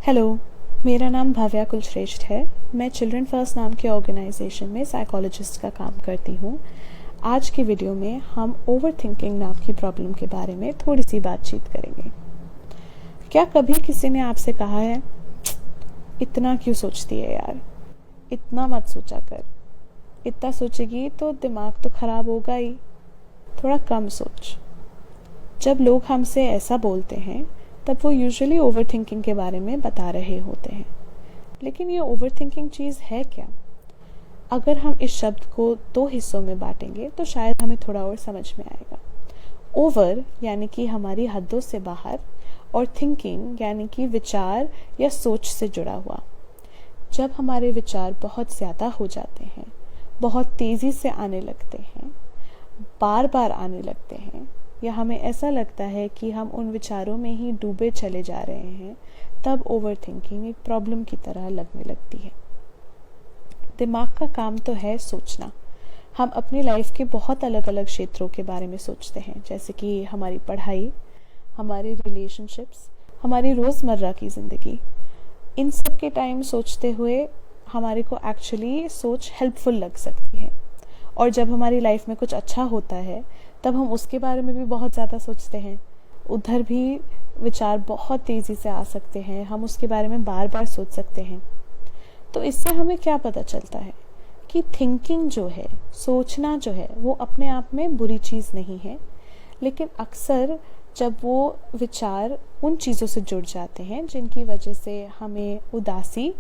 Hello, मेरा नाम भव्या कुलश्रेष्ठ है। मैं चिल्ड्रन फर्स्ट नाम के ऑर्गेनाइजेशन में साइकोलॉजिस्ट का काम करती हूँ। आज की वीडियो में हम ओवर थिंकिंग नाम की प्रॉब्लम के बारे में थोड़ी सी बातचीत करेंगे। क्या कभी किसी ने आपसे कहा है, इतना क्यों सोचती है यार, इतना मत सोचा कर, इतना सोचेगी तो दिमाग तो खराब होगा ही, थोड़ा कम सोच। जब लोग हमसे ऐसा बोलते हैं तब वो यूजुअली ओवर थिंकिंग के बारे में बता रहे होते हैं। लेकिन ये ओवर थिंकिंग चीज़ है क्या? अगर हम इस शब्द को दो हिस्सों में बांटेंगे तो शायद हमें थोड़ा और समझ में आएगा। ओवर यानी कि हमारी हदों से बाहर, और थिंकिंग यानी कि विचार या सोच से जुड़ा हुआ। जब हमारे विचार बहुत ज़्यादा हो जाते हैं, बहुत तेज़ी से आने लगते हैं, बार बार आने लगते हैं, या हमें ऐसा लगता है कि हम उन विचारों में ही डूबे चले जा रहे हैं, तब ओवर थिंकिंग एक प्रॉब्लम की तरह लगने लगती है। दिमाग का काम तो है सोचना। हम अपनी लाइफ के बहुत अलग अलग क्षेत्रों के बारे में सोचते हैं, जैसे कि हमारी पढ़ाई, हमारे रिलेशनशिप्स, हमारी रोज़मर्रा की ज़िंदगी। इन सब के टाइम सोचते हुए हमारे को एक्चुअली सोच हेल्पफुल लग सकती है। और जब हमारी लाइफ में कुछ अच्छा होता है तब हम उसके बारे में भी बहुत ज़्यादा सोचते हैं। उधर भी विचार बहुत तेज़ी से आ सकते हैं, हम उसके बारे में बार बार सोच सकते हैं। तो इससे हमें क्या पता चलता है कि थिंकिंग जो है, सोचना जो है, वो अपने आप में बुरी चीज़ नहीं है। लेकिन अक्सर जब वो विचार उन चीज़ों से जुड़ जाते हैं जिनकी वजह से हमें उदासी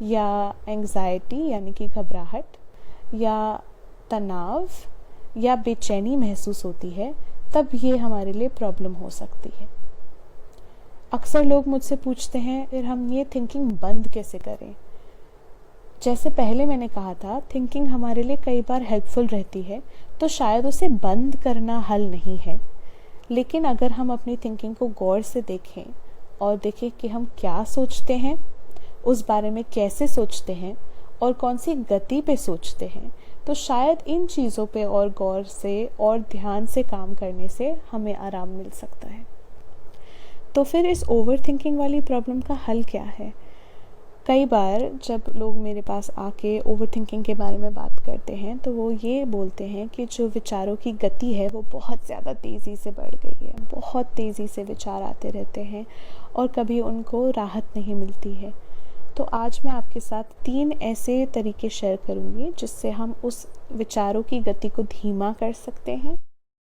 या एंग्जाइटी यानी कि घबराहट या तनाव या बेचैनी महसूस होती है, तब ये हमारे लिए प्रॉब्लम हो सकती है। अक्सर लोग मुझसे पूछते हैं, फिर हम ये थिंकिंग बंद कैसे करें? जैसे पहले मैंने कहा था, थिंकिंग हमारे लिए कई बार हेल्पफुल रहती है, तो शायद उसे बंद करना हल नहीं है। लेकिन अगर हम अपनी थिंकिंग को गौर से देखें और देखें कि हम क्या सोचते हैं, उस बारे में कैसे सोचते हैं और कौन सी गति पे सोचते हैं, तो शायद इन चीज़ों पे और गौर से और ध्यान से काम करने से हमें आराम मिल सकता है। तो फिर इस ओवर थिंकिंग वाली प्रॉब्लम का हल क्या है? कई बार जब लोग मेरे पास आके ओवर थिंकिंग के बारे में बात करते हैं तो वो ये बोलते हैं कि जो विचारों की गति है वो बहुत ज़्यादा तेज़ी से बढ़ गई है, बहुत तेज़ी से विचार आते रहते हैं और कभी उनको राहत नहीं मिलती है। तो आज मैं आपके साथ 3 ऐसे तरीके शेयर करूंगी जिससे हम उस विचारों की गति को धीमा कर सकते हैं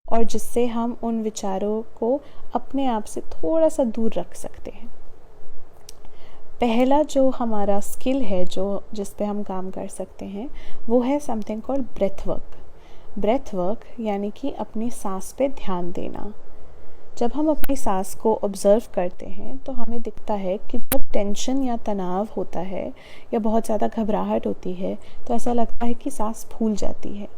और जिससे हम उन विचारों को अपने आप से थोड़ा सा दूर रख सकते हैं। पहला जो हमारा स्किल है, जो जिस पे हम काम कर सकते हैं, वो है something called breath work. Breath work यानी कि अपनी सांस पे ध्यान देना। जब हम अपनी सांस को ऑब्ज़र्व करते हैं तो हमें दिखता है कि जब टेंशन या तनाव होता है या बहुत ज़्यादा घबराहट होती है तो ऐसा लगता है कि सांस फूल जाती है,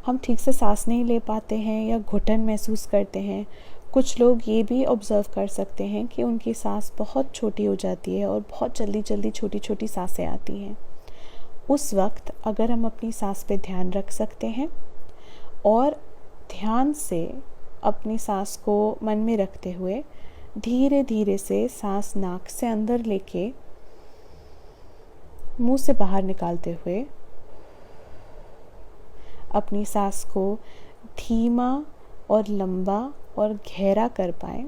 हम ठीक से सांस नहीं ले पाते हैं या घुटन महसूस करते हैं। कुछ लोग ये भी ऑब्ज़र्व कर सकते हैं कि उनकी सांस बहुत छोटी हो जाती है और बहुत जल्दी जल्दी छोटी छोटी सांसें आती हैं। उस वक्त अगर हम अपनी सांस पे ध्यान रख सकते हैं और ध्यान से अपनी सांस को मन में रखते हुए धीरे धीरे से सांस नाक से अंदर लेके मुंह से बाहर निकालते हुए अपनी सांस को धीमा और लंबा और गहरा कर पाएं,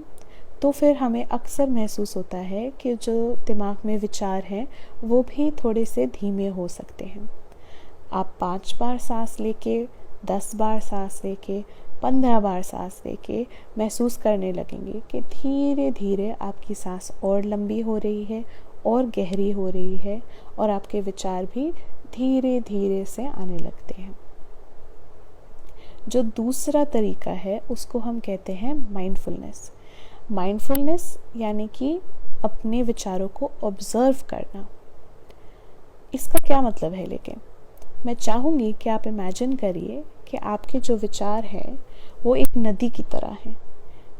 तो फिर हमें अक्सर महसूस होता है कि जो दिमाग में विचार हैं वो भी थोड़े से धीमे हो सकते हैं। आप 5 बार सांस लेके, 10 बार सांस लेके, 15 बार सांस लेके महसूस करने लगेंगे कि धीरे धीरे आपकी सांस और लंबी हो रही है और गहरी हो रही है और आपके विचार भी धीरे धीरे से आने लगते हैं। जो दूसरा तरीका है उसको हम कहते हैं माइंडफुलनेस। माइंडफुलनेस यानी कि अपने विचारों को ऑब्जर्व करना। इसका क्या मतलब है? लेकिन मैं चाहूँगी कि आप इमेजिन करिए कि आपके जो विचार हैं वो एक नदी की तरह है।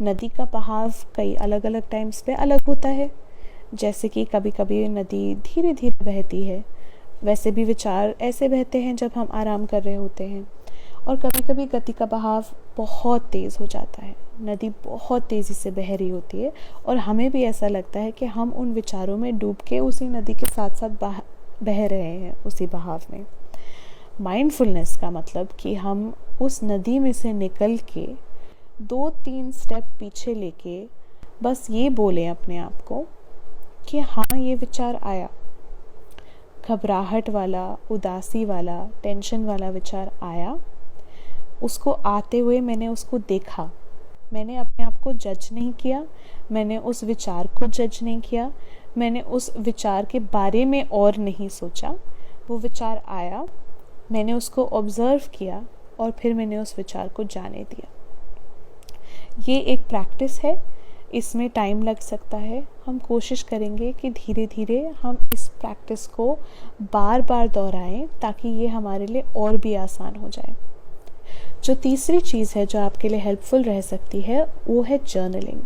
नदी का बहाव कई अलग अलग टाइम्स पे अलग होता है। जैसे कि कभी कभी नदी धीरे धीरे बहती है, वैसे भी विचार ऐसे बहते हैं जब हम आराम कर रहे होते हैं। और कभी कभी गति का बहाव बहुत तेज़ हो जाता है, नदी बहुत तेज़ी से बह रही होती है और हमें भी ऐसा लगता है कि हम उन विचारों में डूब के उसी नदी के साथ साथ बह रहे हैं उसी बहाव में। माइंडफुलनेस का मतलब कि हम उस नदी में से निकल के 2-3 स्टेप पीछे लेके बस ये बोलें अपने आप को कि हाँ, ये विचार आया, घबराहट वाला, उदासी वाला, टेंशन वाला विचार आया, उसको आते हुए मैंने उसको देखा, मैंने अपने आप को जज नहीं किया, मैंने उस विचार को जज नहीं किया, मैंने उस विचार के बारे में और नहीं सोचा। वो विचार आया, मैंने उसको ऑब्जर्व किया और फिर मैंने उस विचार को जाने दिया। ये एक प्रैक्टिस है, इसमें टाइम लग सकता है। हम कोशिश करेंगे कि धीरे धीरे हम इस प्रैक्टिस को बार बार दोहराएं ताकि ये हमारे लिए और भी आसान हो जाए। जो तीसरी चीज़ है जो आपके लिए हेल्पफुल रह सकती है वो है जर्नलिंग।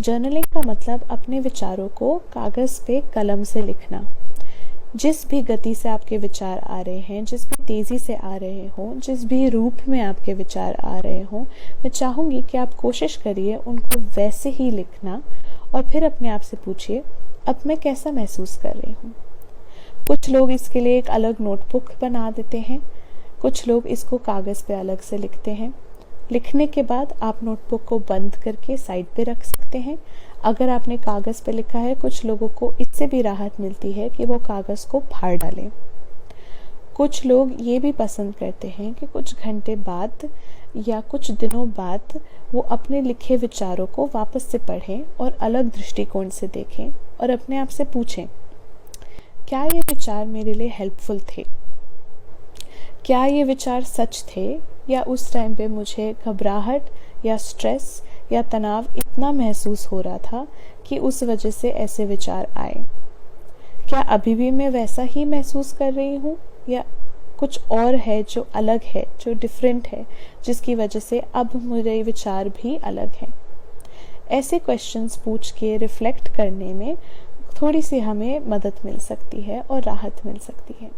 जर्नलिंग का मतलब अपने विचारों को कागज़ पे कलम से लिखना। जिस भी गति से आपके विचार आ रहे हैं, जिस भी तेज़ी से आ रहे हों, जिस भी रूप में आपके विचार आ रहे हों, मैं चाहूँगी कि आप कोशिश करिए उनको वैसे ही लिखना और फिर अपने आप से पूछिए, अब मैं कैसा महसूस कर रही हूँ। कुछ लोग इसके लिए एक अलग नोटबुक बना देते हैं, कुछ लोग इसको कागज़ पे अलग से लिखते हैं। लिखने के बाद आप नोटबुक को बंद करके साइड पे रख सकते हैं। अगर आपने कागज़ पे लिखा है, कुछ लोगों को इससे भी राहत मिलती है कि वो कागज़ को फाड़ डालें। कुछ लोग ये भी पसंद करते हैं कि कुछ घंटे बाद या कुछ दिनों बाद वो अपने लिखे विचारों को वापस से पढ़ें और अलग दृष्टिकोण से देखें और अपने आप से पूछें, क्या ये विचार मेरे लिए हेल्पफुल थे? क्या ये विचार सच थे या उस टाइम पे मुझे घबराहट या स्ट्रेस या तनाव इतना महसूस हो रहा था कि उस वजह से ऐसे विचार आए? क्या अभी भी मैं वैसा ही महसूस कर रही हूँ या कुछ और है जो अलग है, जो डिफरेंट है, जिसकी वजह से अब मेरे विचार भी अलग हैं? ऐसे क्वेश्चंस पूछ के रिफ्लेक्ट करने में थोड़ी सी हमें मदद मिल सकती है और राहत मिल सकती है।